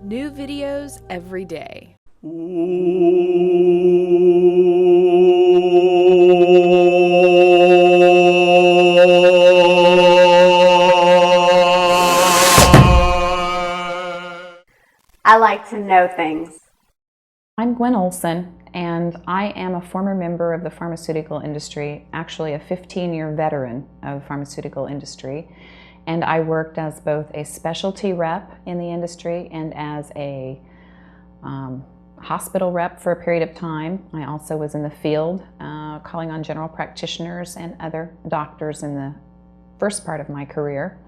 New videos every day. I like to know things. I'm Gwen Olsen, and I am a former member of the pharmaceutical industry, actually a 15-year veteran of the pharmaceutical industry. And I worked as both a specialty rep in the industry and as a hospital rep for a period of time. I also was in the field calling on general practitioners and other doctors in the first part of my career.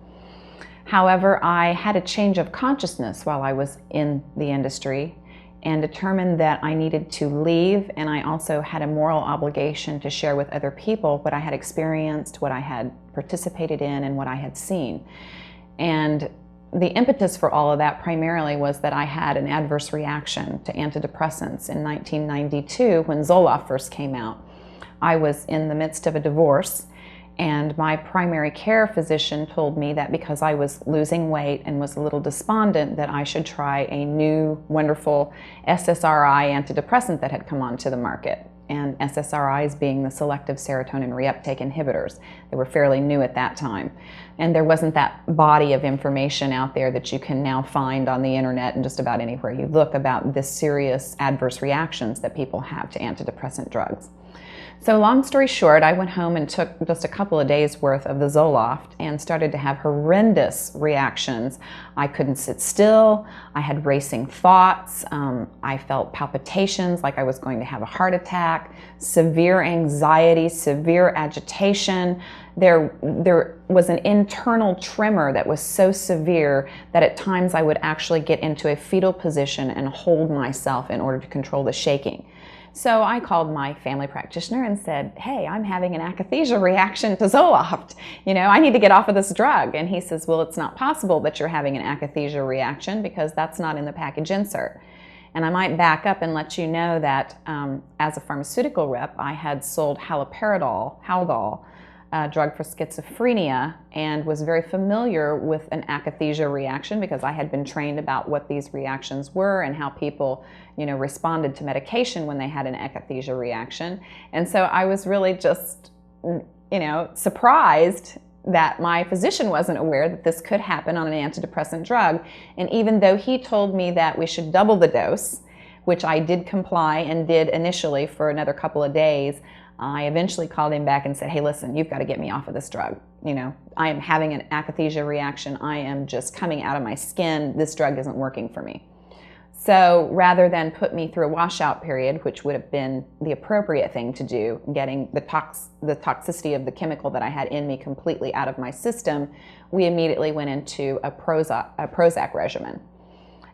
However, I had a change of consciousness while I was in the industry and determined that I needed to leave, and I also had a moral obligation to share with other people what I had experienced, what I had participated in, and what I had seen. And the impetus for all of that primarily was that I had an adverse reaction to antidepressants in 1992 when Zoloft first came out. I was in the midst of a divorce, and my primary care physician told me that because I was losing weight and was a little despondent, that I should try a new, wonderful SSRI antidepressant that had come onto the market. And SSRIs being the selective serotonin reuptake inhibitors. They were fairly new at that time. And there wasn't that body of information out there that you can now find on the internet and just about anywhere you look about this serious adverse reactions that people have to antidepressant drugs. So long story short, I went home and took just a couple of days worth of the Zoloft and started to have horrendous reactions. I couldn't sit still. I had racing thoughts. I felt palpitations like I was going to have a heart attack, severe anxiety, severe agitation. There was an internal tremor that was so severe that at times I would actually get into a fetal position and hold myself in order to control the shaking. So I called my family practitioner and said, hey, I'm having an akathisia reaction to Zoloft. I need to get off of this drug. And he says, well, it's not possible that you're having an akathisia reaction because that's not in the package insert. And I might back up and let you know that as a pharmaceutical rep, I had sold Haldol, a drug for schizophrenia, and was very familiar with an akathisia reaction because I had been trained about what these reactions were and how people, responded to medication when they had an akathisia reaction. And so I was really just, surprised that my physician wasn't aware that this could happen on an antidepressant drug. And even though he told me that we should double the dose, which I did comply and did initially for another couple of days, I eventually called him back and said, hey, listen, you've got to get me off of this drug. I am having an akathisia reaction. I am just coming out of my skin. This drug isn't working for me. So rather than put me through a washout period, which would have been the appropriate thing to do, getting the toxicity of the chemical that I had in me completely out of my system, we immediately went into a Prozac regimen.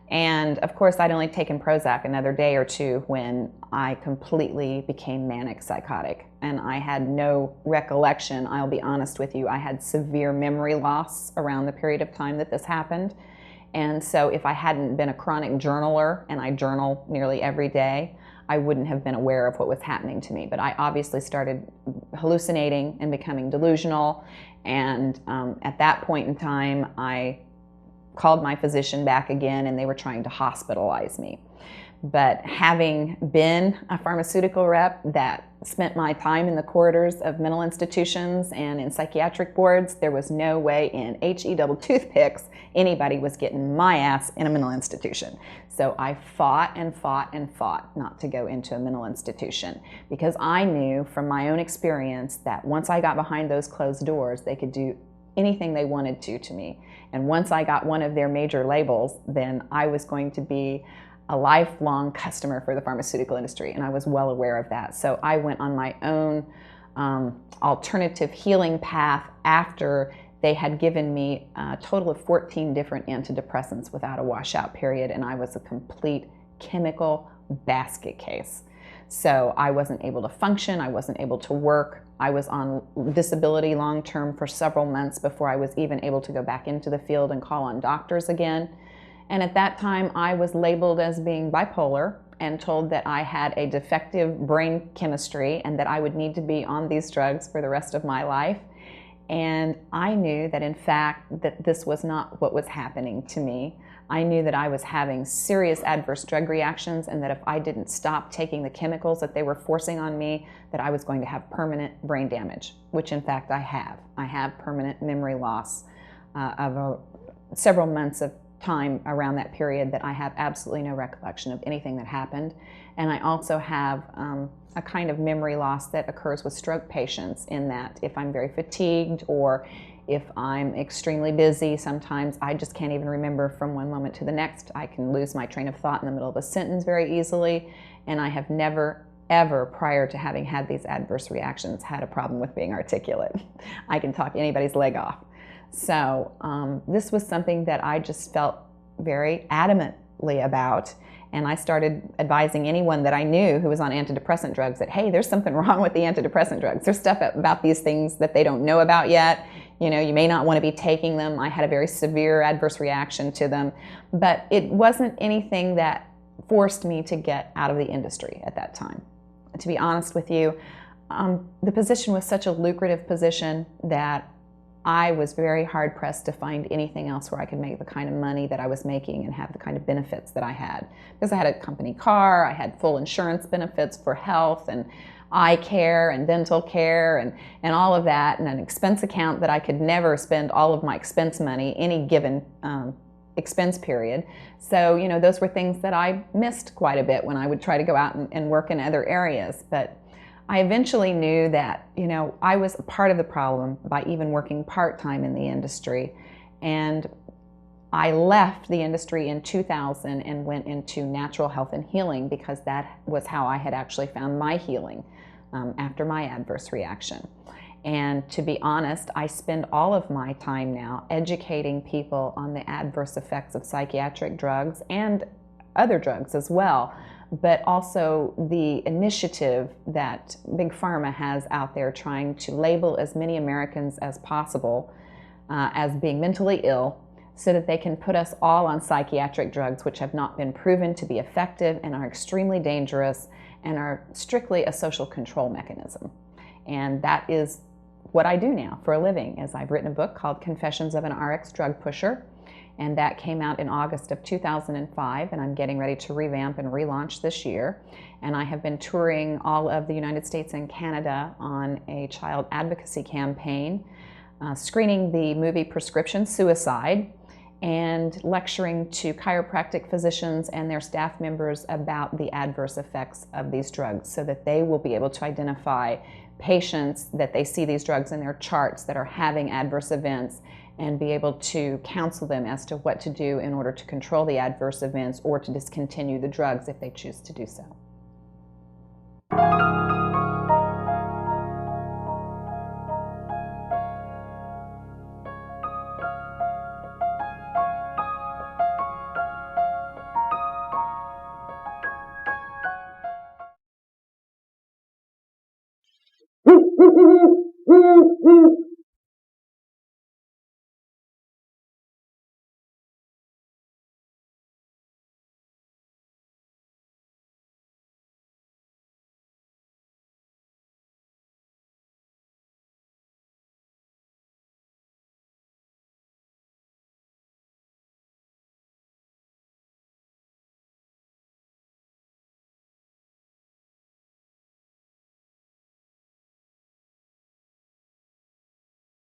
And of course, I'd only taken Prozac another day or two when I completely became manic psychotic. And I had no recollection, I'll be honest with you. I had severe memory loss around the period of time that this happened. And so if I hadn't been a chronic journaler, and I journal nearly every day, I wouldn't have been aware of what was happening to me. But I obviously started hallucinating and becoming delusional. And at that point in time, I called my physician back again, and they were trying to hospitalize me. But having been a pharmaceutical rep that spent my time in the corridors of mental institutions and in psychiatric wards, there was no way in HE double toothpicks anybody was getting my ass in a mental institution. So I fought and fought and fought not to go into a mental institution because I knew from my own experience that once I got behind those closed doors, they could do anything they wanted to me. And once I got one of their major labels, then I was going to be a lifelong customer for the pharmaceutical industry, and I was well aware of that. So I went on my own alternative healing path after they had given me a total of 14 different antidepressants without a washout period, and I was a complete chemical basket case. So I wasn't able to function, I wasn't able to work. I was on disability long-term for several months before I was even able to go back into the field and call on doctors again. And at that time, I was labeled as being bipolar and told that I had a defective brain chemistry and that I would need to be on these drugs for the rest of my life. And I knew that in fact that this was not what was happening to me. I knew that I was having serious adverse drug reactions, and that if I didn't stop taking the chemicals that they were forcing on me, that I was going to have permanent brain damage, which in fact I have. I have permanent memory loss of several months of time around that period that I have absolutely no recollection of anything that happened. And I also have a kind of memory loss that occurs with stroke patients, in that if I'm very fatigued or if I'm extremely busy, sometimes I just can't even remember from one moment to the next. I can lose my train of thought in the middle of a sentence very easily, and I have never, ever, prior to having had these adverse reactions, had a problem with being articulate. I can talk anybody's leg off. So this was something that I just felt very adamantly about, and I started advising anyone that I knew who was on antidepressant drugs that, hey, there's something wrong with the antidepressant drugs. There's stuff about these things that they don't know about yet. You know, you may not want to be taking them. I had a very severe adverse reaction to them, but it wasn't anything that forced me to get out of the industry at that time. To be honest with you, the position was such a lucrative position that I was very hard-pressed to find anything else where I could make the kind of money that I was making and have the kind of benefits that I had. Because I had a company car, I had full insurance benefits for health and eye care and dental care and all of that, and an expense account that I could never spend all of my expense money any given expense period. So, you know, those were things that I missed quite a bit when I would try to go out and work in other areas. But I eventually knew that, you know, I was a part of the problem by even working part-time in the industry. And I left the industry in 2000 and went into natural health and healing, because that was how I had actually found my healing after my adverse reaction. And to be honest, I spend all of my time now educating people on the adverse effects of psychiatric drugs and other drugs as well, but also the initiative that Big Pharma has out there trying to label as many Americans as possible as being mentally ill, so that they can put us all on psychiatric drugs which have not been proven to be effective and are extremely dangerous and are strictly a social control mechanism. And that is what I do now for a living. Is I've written a book called Confessions of an RX Drug Pusher, and that came out in August of 2005, and I'm getting ready to revamp and relaunch this year. And I have been touring all of the United States and Canada on a child advocacy campaign, screening the movie Prescription Suicide, and lecturing to chiropractic physicians and their staff members about the adverse effects of these drugs, so that they will be able to identify patients that they see these drugs in their charts that are having adverse events, and be able to counsel them as to what to do in order to control the adverse events or to discontinue the drugs if they choose to do so.